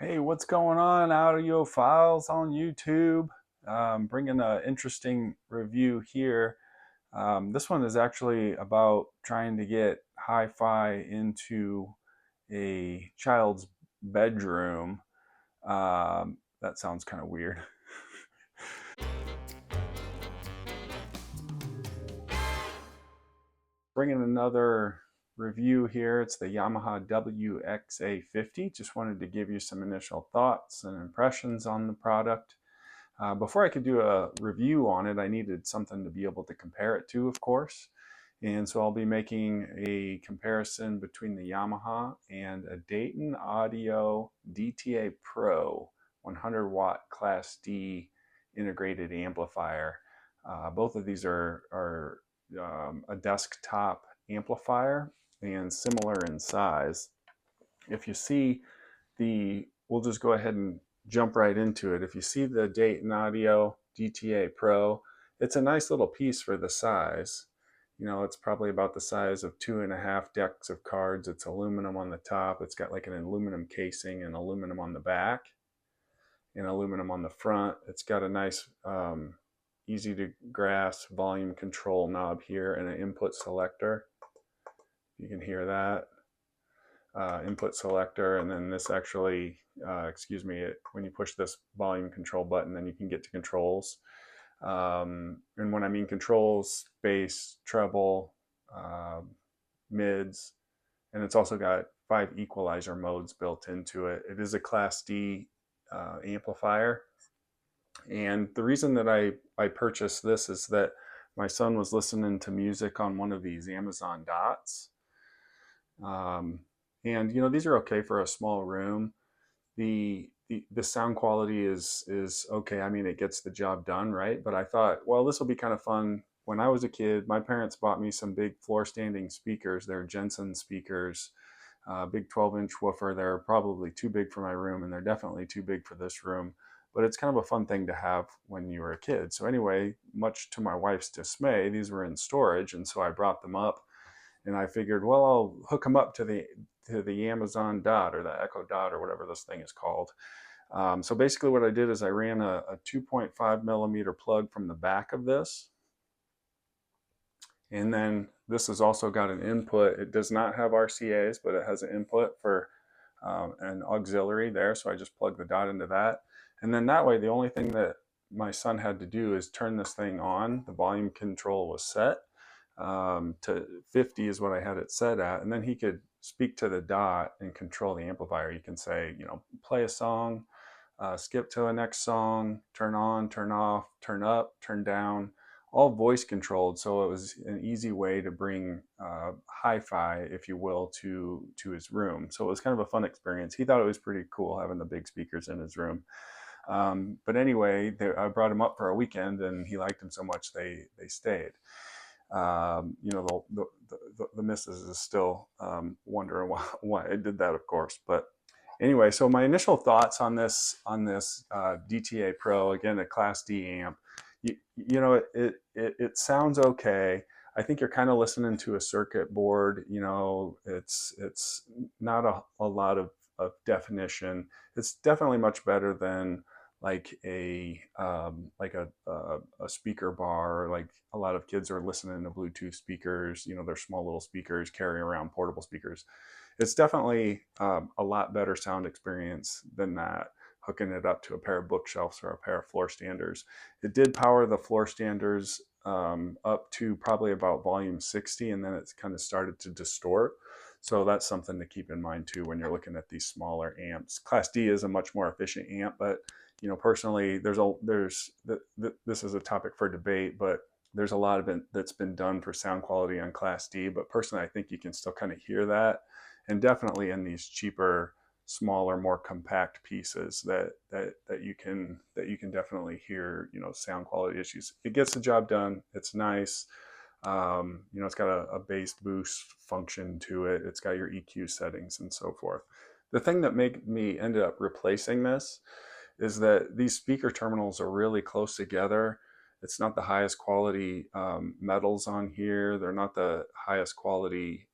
Hey, what's going on, audiophiles on YouTube? Bringing an interesting review here. This one is actually about trying to get hi-fi into a child's bedroom. That sounds kind of weird. Bringing another review here. It's the Yamaha WXA50. Just wanted to give you some initial thoughts and impressions on the product. Before I could do a review on it, I needed something to be able to compare it to, of course. And so I'll be making a comparison between the Yamaha and a Dayton Audio DTA Pro 100 watt Class D integrated amplifier. Both of these are a desktop amplifier and similar in size. If you see we'll just go ahead and jump right into it. If you see the Dayton Audio DTA Pro, it's a nice little piece for the size. You know, it's probably about the size of 2.5 decks of cards. It's aluminum on the top. It's got like an aluminum casing and aluminum on the back and aluminum on the front. It's got a nice easy to grasp volume control knob here and an input selector. You can hear that. Input selector, and then this actually, when you push this volume control button, then you can get to controls. And when I mean controls, bass, treble, mids, and it's also got 5 equalizer modes built into it. It is a Class D amplifier. And the reason that I purchased this is that my son was listening to music on one of these Amazon Dots. And you know, these are okay for a small room. The sound quality is okay. I mean, it gets the job done, right? But I thought, well, this will be kind of fun. When I was a kid, my parents bought me some big floor standing speakers. They're Jensen speakers, big 12-inch woofer. They're probably too big for my room, and they're definitely too big for this room. But it's kind of a fun thing to have when you were a kid. So anyway, much to my wife's dismay, these were in storage, and so I brought them up. And I figured, well, I'll hook them up to the Amazon Dot or the Echo Dot or whatever this thing is called. So basically what I did is I ran a 2.5 millimeter plug from the back of this. And then this has also got an input. It does not have RCAs, but it has an input for an auxiliary there. So I just plug the dot into that. And then that way, the only thing that my son had to do is turn this thing on. The volume control was set. To 50 is what I had it set at, and then he could speak to the dot and control the amplifier. You can say, you know, play a song, skip to the next song, turn on, turn off, turn up, turn down, all voice controlled. So it was an easy way to bring hi-fi, if you will, to his room. So it was kind of a fun experience. He thought it was pretty cool having the big speakers in his room. But anyway, I brought him up for a weekend, and he liked them so much they stayed. You know, the missus is still wondering why I did that, of course. But anyway, so my initial thoughts on this DTA Pro, again, a Class D amp. You know, it sounds okay. I think you're kind of listening to a circuit board. You know, it's not a lot of definition. It's definitely much better than like a speaker bar. Like a lot of kids are listening to Bluetooth speakers. You know, they're small little speakers, carry around portable speakers. It's definitely a lot better sound experience than that, hooking it up to a pair of bookshelves or a pair of floor standers. It did power the floor standers up to probably about volume 60, and then it's kind of started to distort. So that's something to keep in mind too when you're looking at these smaller amps. Class D is a much more efficient amp, but you know, personally, this is a topic for debate, but there's a lot of it that's been done for sound quality on Class D. But personally, I think you can still kind of hear that, and definitely in these cheaper, smaller, more compact pieces that you can definitely hear, you know, sound quality issues. It gets the job done. It's nice. You know, it's got a bass boost function to it. It's got your EQ settings and so forth. The thing that made me end up replacing this is that these speaker terminals are really close together. It's not the highest quality metals on here. They're not the highest quality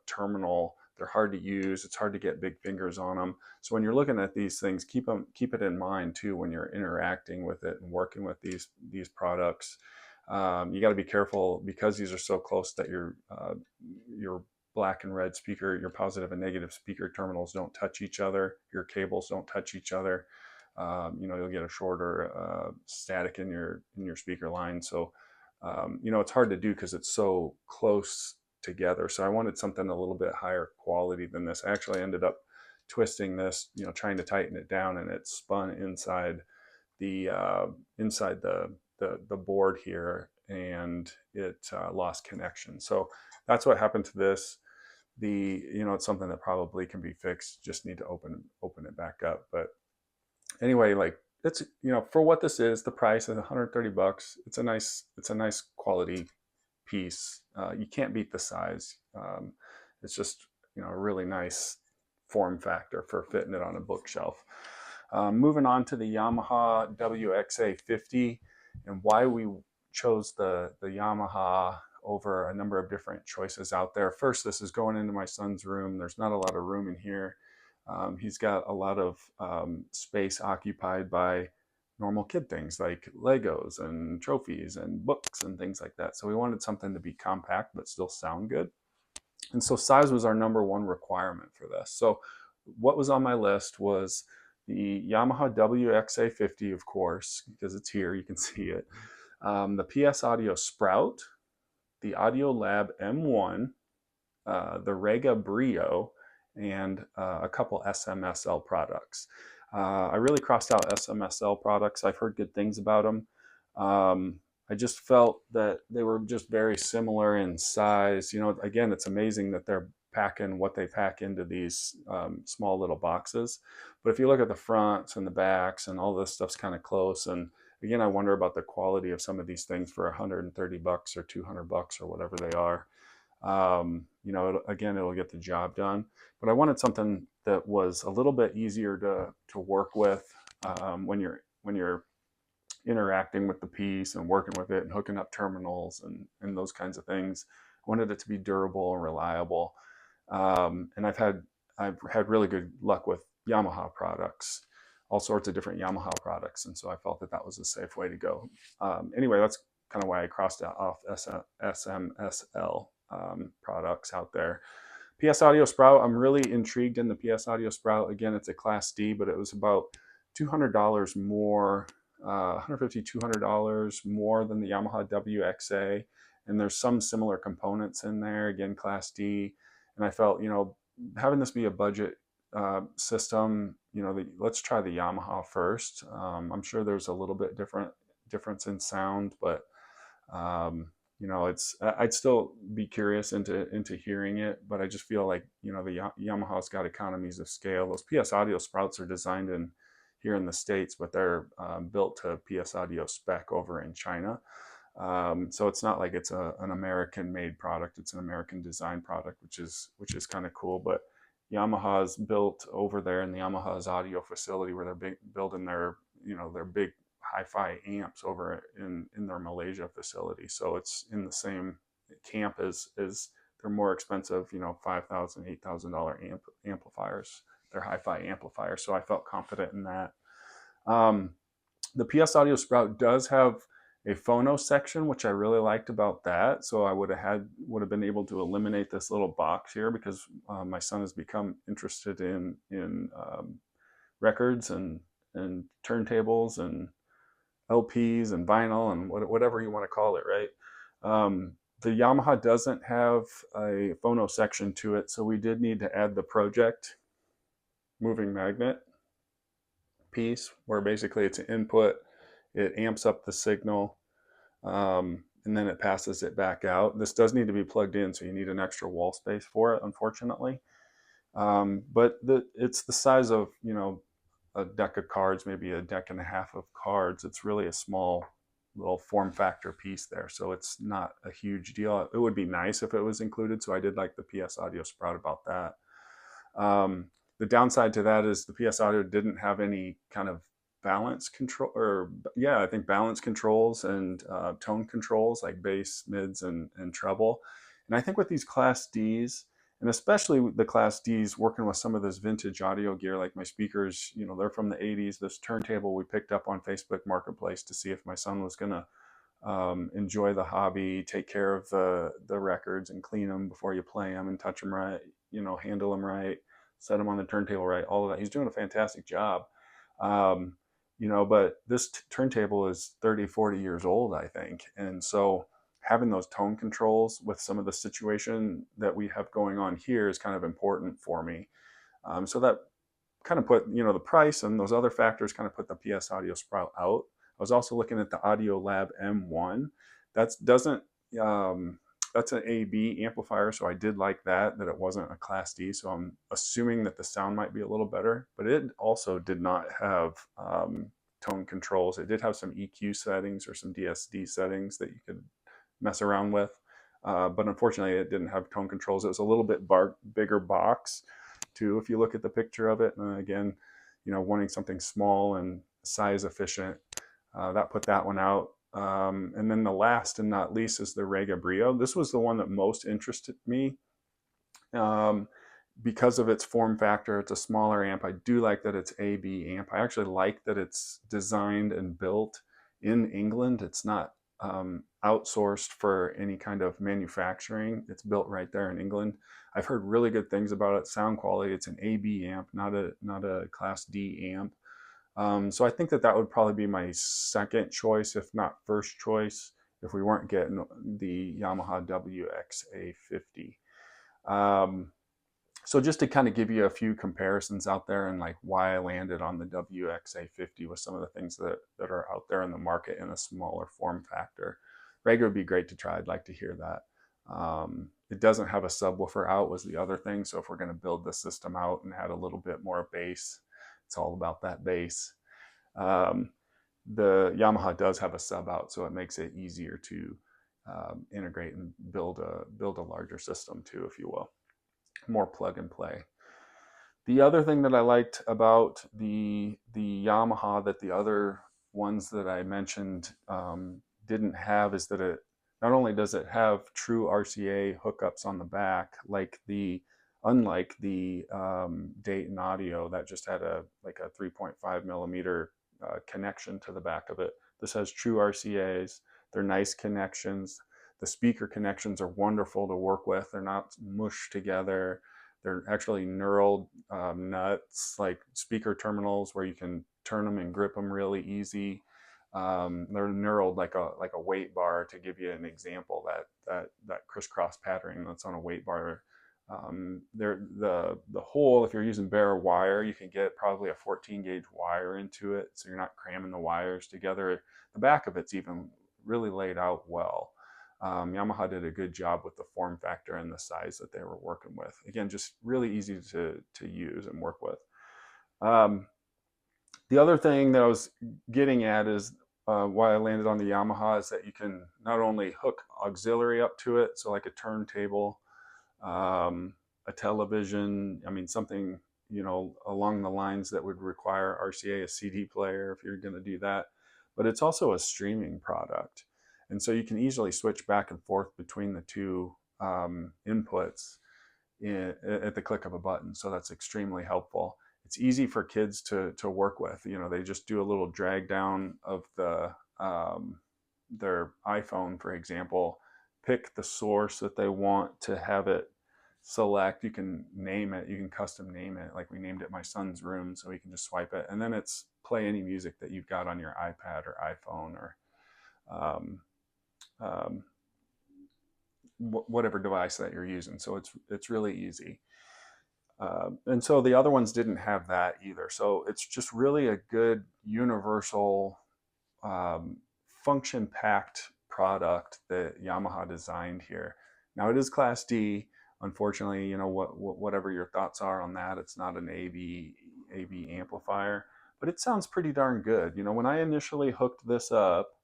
terminal. They're hard to use. It's hard to get big fingers on them. So when you're looking at these things, keep it in mind too when you're interacting with it and working with these products. You got to be careful because these are so close that your black and red speaker, your positive and negative speaker terminals don't touch each other. Your cables don't touch each other. You'll get a shorter static in your speaker line. So it's hard to do because it's so close together. So I wanted something a little bit higher quality than this. I actually ended up twisting this, trying to tighten it down, and it spun inside the board here, and it lost connection. So that's what happened to this. It's something that probably can be fixed. Just need to open it back up. But anyway, like, it's, for what this is, the price is $130. It's a nice quality piece. You can't beat the size. It's just, a really nice form factor for fitting it on a bookshelf. Moving on to the Yamaha WXA50 and why we chose the Yamaha over a number of different choices out there. First, this is going into my son's room. There's not a lot of room in here. He's got a lot of space occupied by normal kid things like Legos and trophies and books and things like that. So we wanted something to be compact but still sound good. And so size was our number one requirement for this. So what was on my list was the Yamaha WXA50, of course, because it's here, you can see it. The PS Audio Sprout, the Audio Lab M1, the Rega Brio, and a couple SMSL products. I really crossed out SMSL products. I've heard good things about them. I just felt that they were just very similar in size. Again, it's amazing that they're packing what they pack into these small little boxes. But if you look at the fronts and the backs and all this stuff's kind of close. And again, I wonder about the quality of some of these things for $130 or $200 or whatever they are. It'll get the job done. But I wanted something that was a little bit easier to work with when you're interacting with the piece and working with it and hooking up terminals and those kinds of things. I wanted it to be durable and reliable. And I've had really good luck with Yamaha products, all sorts of different Yamaha products. And so I felt that was a safe way to go. Anyway, that's kind of why I crossed out off SMSL products out there. PS Audio Sprout, I'm really intrigued in the PS Audio Sprout. Again, it's a Class D, but it was about $200 more, $150, $200 more than the Yamaha WXA. And there's some similar components in there, again, Class D. And I felt, having this be a budget system, let's try the Yamaha first. I'm sure there's a little bit difference in sound, but I'd still be curious into hearing it, but I just feel like, the Yamaha's got economies of scale. Those PS Audio Sprouts are designed here in the States, but they're built to PS Audio spec over in China. So it's not like it's an American-made product; it's an American design product, which is kind of cool. But Yamaha's built over there in the Yamaha's audio facility where they're building their big HIFI amps over in their Malaysia facility. So it's in the same camp as they're more expensive, $5,000, $8,000 amplifiers. They're HIFI amplifiers. So I felt confident in that. The PS Audio Sprout does have a phono section, which I really liked about that. So I would have been able to eliminate this little box here because my son has become interested in records and turntables and LPs and vinyl and whatever you want to call it, right? The Yamaha doesn't have a phono section to it, so we did need to add the project moving magnet piece, where basically it's an input, it amps up the signal, and then it passes it back out. This does need to be plugged in, so you need an extra wall space for it, unfortunately. But it's the size of, a deck of cards, maybe a deck and a half of cards. It's really a small little form factor piece there, so it's not a huge deal. It would be nice if it was included, so I did like the PS Audio Sprout about that. The downside to that is the PS Audio didn't have any kind of balance control, I think balance controls and tone controls like bass, mids, and treble. And I think with these Class Ds And especially the Class Ds, working with some of this vintage audio gear, like my speakers, they're from the 80s. This turntable we picked up on Facebook Marketplace to see if my son was going to enjoy the hobby, take care of the records and clean them before you play them and touch them right, handle them right, set them on the turntable right, all of that. He's doing a fantastic job. But this turntable is 30, 40 years old, I think. And so having those tone controls with some of the situation that we have going on here is kind of important for me. So that kind of put, the price and those other factors kind of put the PS Audio Sprout out. I was also looking at the Audio Lab M1. That's an AB amplifier, so I did like that it wasn't a Class D. So I'm assuming that the sound might be a little better, but it also did not have tone controls. It did have some EQ settings or some DSD settings that you could mess around with, but unfortunately it didn't have tone controls. It was a little bit bigger box too, if you look at the picture of it. And again, wanting something small and size efficient, that put that one out. And then the last and not least is the Rega Brio. This was the one that most interested me because of its form factor. It's a smaller amp. I do like that it's AB amp. I actually like that it's designed and built in England. It's not outsourced for any kind of manufacturing. It's built right there in England. I've heard really good things about it. Sound quality. It's an AB amp, not a Class D amp. So I think that would probably be my second choice, if not first choice, if we weren't getting the Yamaha WXA50. So just to kind of give you a few comparisons out there and like why I landed on the WXA50 with some of the things that are out there in the market in a smaller form factor. Rega would be great to try. I'd like to hear that. It doesn't have a subwoofer out was the other thing. So if we're going to build the system out and add a little bit more bass, it's all about that bass. The Yamaha does have a sub out, so it makes it easier to integrate and build a larger system too, if you will. More plug and play. The other thing that I liked about the Yamaha that the other ones that I mentioned didn't have is that it not only does it have true RCA hookups on the back, unlike the Dayton Audio that just had a 3.5 millimeter connection to the back of it. This has true RCAs. They're nice connections. The speaker connections are wonderful to work with. They're not mushed together. They're actually knurled nuts, like speaker terminals where you can turn them and grip them really easy. They're knurled like a weight bar, to give you an example. That crisscross patterning that's on a weight bar. The hole, if you're using bare wire, you can get probably a 14 gauge wire into it, so you're not cramming the wires together. The back of it's even really laid out well. Yamaha did a good job with the form factor and the size that they were working with. Again, just really easy to use and work with. The other thing that I was getting at is why I landed on the Yamaha is that you can not only hook auxiliary up to it, so like a turntable, a television, something, along the lines that would require RCA, a CD player if you're going to do that, but it's also a streaming product. And so you can easily switch back and forth between the two inputs at the click of a button. So that's extremely helpful. It's easy for kids to work with. They just do a little drag down of their iPhone, for example, pick the source that they want to have it select. You can name it. You can custom name it. Like we named it My Son's Room, so we can just swipe it. And then it's play any music that you've got on your iPad or iPhone or whatever device that you're using. So it's really easy. And so the other ones didn't have that either. So it's just really a good universal function-packed product that Yamaha designed here. Now it is Class D. Unfortunately, whatever your thoughts are on that, it's not an AB amplifier, but it sounds pretty darn good. When I initially hooked this up,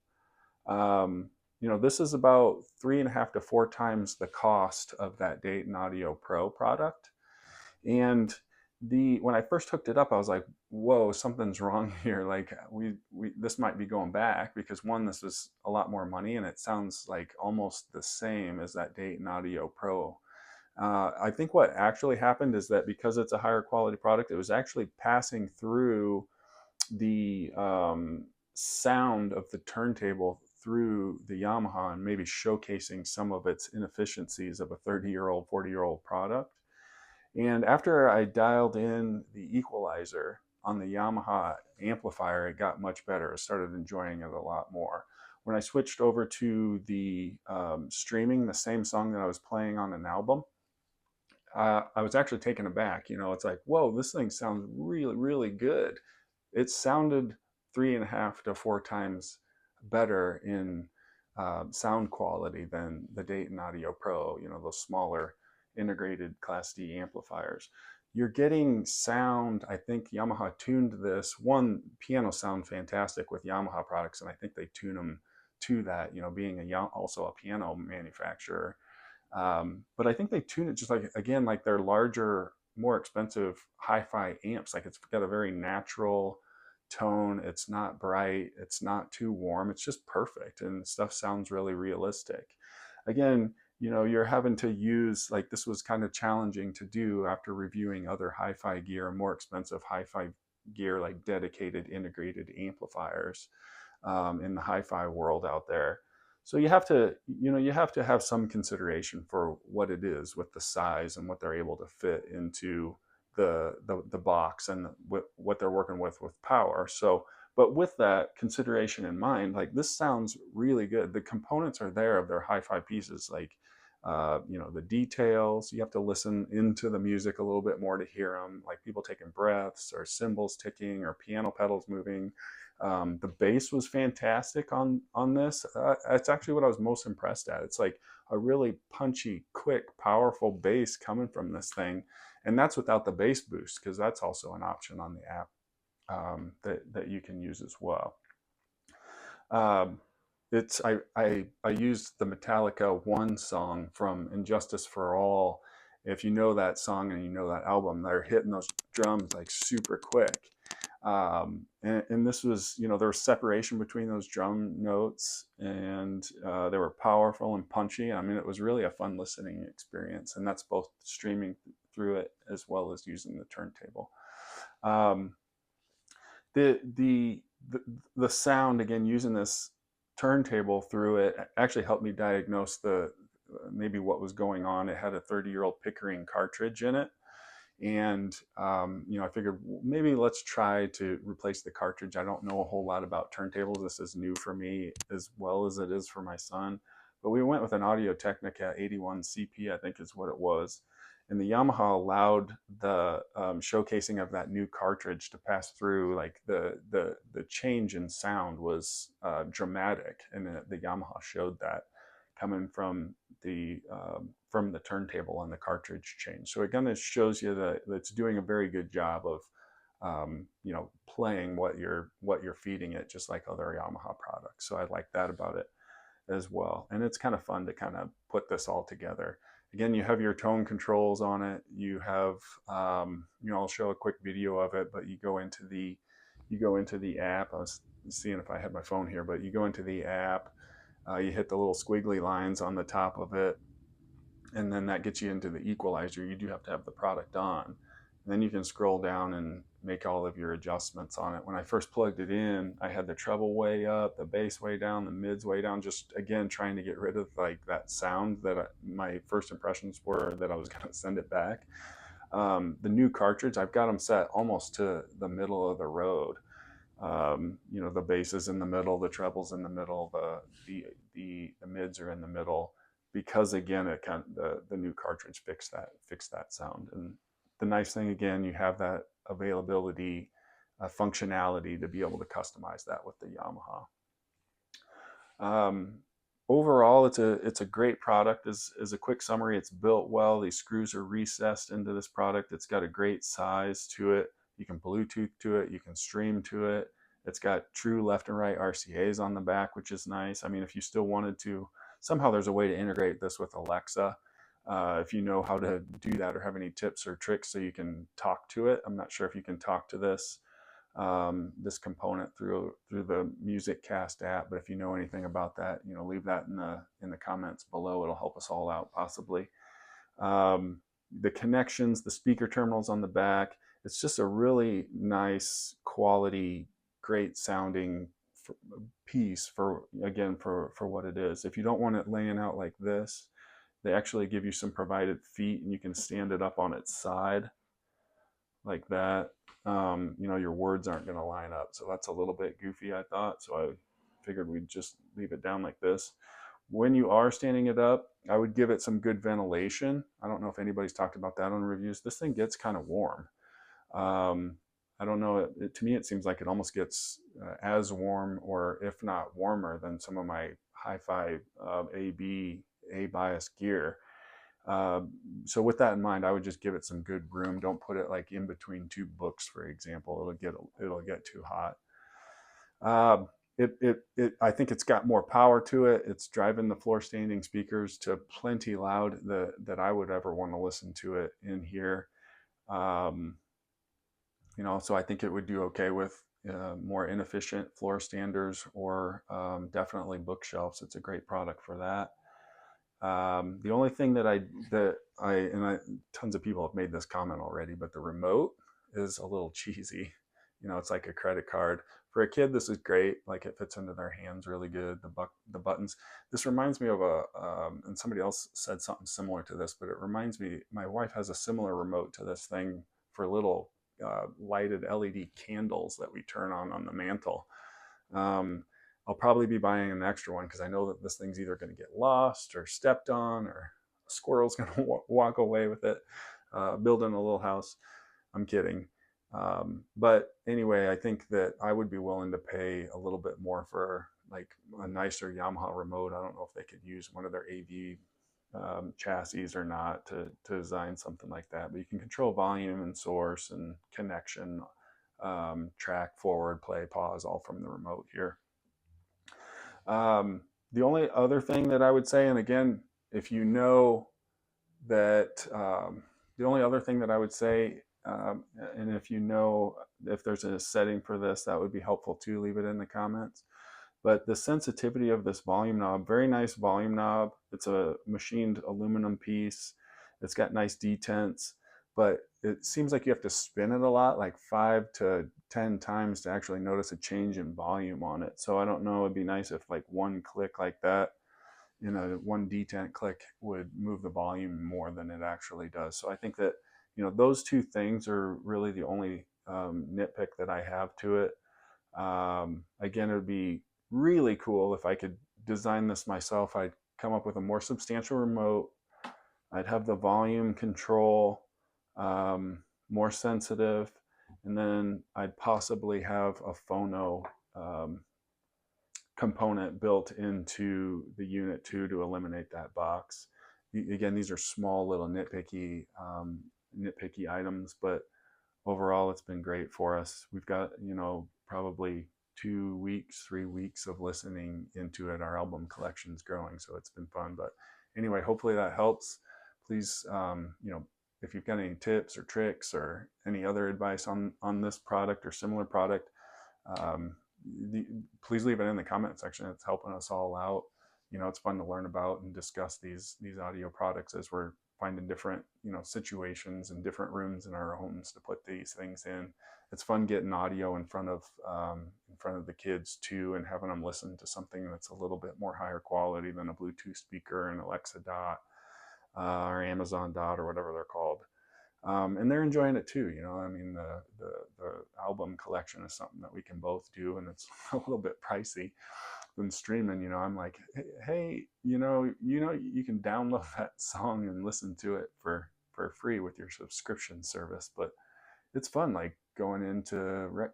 this is about 3.5 to 4 times the cost of that Dayton Audio Pro product. And when I first hooked it up, I was like, whoa, something's wrong here. Like this might be going back, because one, this is a lot more money and it sounds like almost the same as that Dayton Audio Pro I think what actually happened is that because it's a higher quality product, it was actually passing through the sound of the turntable through the Yamaha and maybe showcasing some of its inefficiencies of a 30-year-old, 40-year-old product. And after I dialed in the equalizer on the Yamaha amplifier, it got much better. I started enjoying it a lot more. When I switched over to the streaming the same song that I was playing on an album, I was actually taken aback. It's like, whoa, this thing sounds really, really good. It sounded 3.5 to 4 times better in sound quality than the Dayton Audio Pro, those smaller integrated Class D amplifiers. You're getting sound. I think Yamaha tuned this. One, pianos sound fantastic with Yamaha products, and I think they tune them to that, being also a piano manufacturer. But I think they tune it just like, again, like their larger, more expensive hi-fi amps. Like it's got a very natural tone. It's not bright. It's not too warm. It's just perfect. And stuff sounds really realistic. Again, you're having to use, like, this was kind of challenging to do after reviewing other hi-fi gear, more expensive hi-fi gear, like dedicated integrated amplifiers in the hi-fi world out there. So you have to have some consideration for what it is with the size and what they're able to fit into the box and what they're working with power. So, but with that consideration in mind, like, this sounds really good. The components are there of their hi-fi pieces, like the details. You have to listen into the music a little bit more to hear them, like people taking breaths or cymbals ticking or piano pedals moving. The bass was fantastic on this. That's actually what I was most impressed at. It's like a really punchy, quick, powerful bass coming from this thing, and that's without the bass boost, because that's also an option on the app that you can use as well. I used the Metallica One song from Injustice for All. If you know that song and you know that album, they're hitting those drums like super quick. And this was, there was separation between those drum notes, and they were powerful and punchy. I mean, it was really a fun listening experience, and that's both streaming through it as well as using the turntable. The sound, again, using this turntable through it actually helped me diagnose maybe what was going on. It had a 30-year-old Pickering cartridge in it. And, I figured maybe let's try to replace the cartridge. I don't know a whole lot about turntables. This is new for me as well as it is for my son. But we went with an Audio-Technica 81 CP, I think is what it was. And the Yamaha allowed the showcasing of that new cartridge to pass through. Like the change in sound was dramatic, and the Yamaha showed that coming from the turntable on the cartridge change. So again, it shows you that it's doing a very good job of playing what you're feeding it, just like other Yamaha products. So I like that about it as well. And it's kind of fun to kind of put this all together. Again, you have your tone controls on it. You have I'll show a quick video of it, but you go into the app. I was seeing if I had my phone here, but you go into the app. You hit the little squiggly lines on the top of it, and then that gets you into the equalizer. You do have to have the product on. And then you can scroll down and make all of your adjustments on it. When I first plugged it in, I had the treble way up, the bass way down, the mids way down, just, again, trying to get rid of like that sound that my first impressions were that I was going to send it back. The new cartridge, I've got them set almost to the middle of the road. The bass is in the middle, the treble's in the middle, the mids are in the middle, because again, the new cartridge fixed that sound. And the nice thing, again, you have that availability, functionality to be able to customize that with the Yamaha. Overall, it's a great product. As a quick summary, it's built well. These screws are recessed into this product. It's got a great size to it. You can Bluetooth to it. You can stream to it. It's got true left and right RCAs on the back, which is nice. I mean, if you still wanted to, somehow there's a way to integrate this with Alexa. If you know how to do that or have any tips or tricks so you can talk to it. I'm not sure if you can talk to this component through the MusicCast app, but if you know anything about that, leave that in the comments below. It'll help us all out possibly. The connections, the speaker terminals on the back. It's just a really nice quality, great sounding piece for, again, for what it is. If you don't want it laying out like this, they actually give you some provided feet, and you can stand it up on its side like that. You know, your words aren't going to line up. So that's a little bit goofy, I thought. So I figured we'd just leave it down like this. When you are standing it up, I would give it some good ventilation. I don't know if anybody's talked about that on reviews. This thing gets kind of warm. I don't know. To me, it seems like it almost gets as warm, or if not warmer, than some of my HIFI A bias gear. So with that in mind, I would just give it some good room. Don't put it like in between two books, for example. It'll get too hot. I think it's got more power to it. It's driving the floor standing speakers to plenty loud that I would ever want to listen to it in here. You know, so I think it would do okay with more inefficient floor standers, or definitely bookshelves. It's a great product for that. The only thing tons of people have made this comment already, but the remote is a little cheesy. You know, it's like a credit card. For a kid, this is great. Like, it fits into their hands really good. The buttons. This reminds me of and somebody else said something similar to this, but it reminds me, my wife has a similar remote to this thing for little lighted LED candles that we turn on the mantle. I'll probably be buying an extra one because I know that this thing's either going to get lost or stepped on, or a squirrel's going to walk away with it, building a little house. I'm kidding. But anyway, I think that I would be willing to pay a little bit more for like a nicer Yamaha remote. I don't know if they could use one of their AV chassis or not to design something like that, but you can control volume and source and connection, track, forward, play, pause, all from the remote here. The only other thing that I would say, and again, if you know that, the only other thing that I would say, and if you know if there's a setting for this, that would be helpful too, leave it in the comments. But the sensitivity of this volume knob, very nice volume knob. It's a machined aluminum piece. It's got nice detents, but it seems like you have to spin it a lot, like 5 to 10 times to actually notice a change in volume on it. So I don't know, it'd be nice if like one click like that, you know, one detent click would move the volume more than it actually does. So I think that, you know, those two things are really the only nitpick that I have to it. Again, it would be really cool if I could design this myself. I'd come up with a more substantial remote. I'd have the volume control more sensitive, and then I'd possibly have a phono component built into the unit too, to eliminate that box. Again, these are small little nitpicky items, but overall it's been great for us. We've got, you know, probably 2 weeks, 3 weeks of listening into it. Our album collection's growing, so it's been fun. But anyway, hopefully that helps. Please, you know, if you've got any tips or tricks or any other advice on this product or similar product, please leave it in the comment section. It's helping us all out. You know, it's fun to learn about and discuss these audio products as we're finding different, you know, situations and different rooms in our homes to put these things in. It's fun getting audio in front of the kids too, and having them listen to something that's a little bit more higher quality than a Bluetooth speaker, an Alexa Dot, or Amazon Dot, or whatever they're called. And they're enjoying it too. You know, I mean, the album collection is something that we can both do, and it's a little bit pricey than streaming. You know, I'm like, hey, you know, you can download that song and listen to it for free with your subscription service. But it's fun, like going into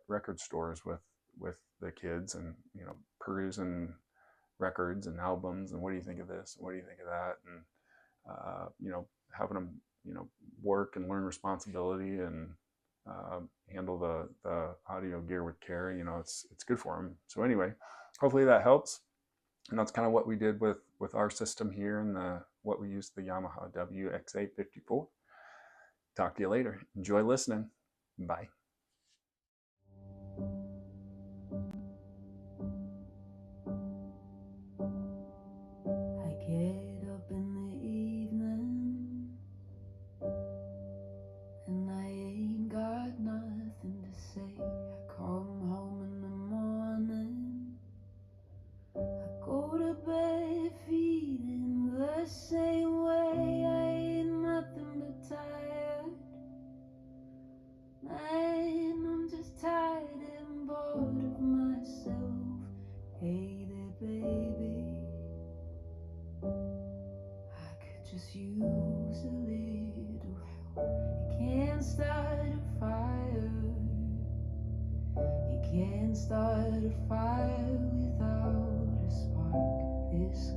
record stores with the kids, and, you know, perusing records and albums, and what do you think of this? What do you think of that? And you know, having them, you know, work and learn responsibility and handle the audio gear with care. You know, it's good for them. So anyway, hopefully that helps. And that's kind of what we did with our system here, and what we used, the Yamaha WXA50. Talk to you later. Enjoy listening. Bye. I get up in the evening can't start a fire. You can't start a fire without a spark. This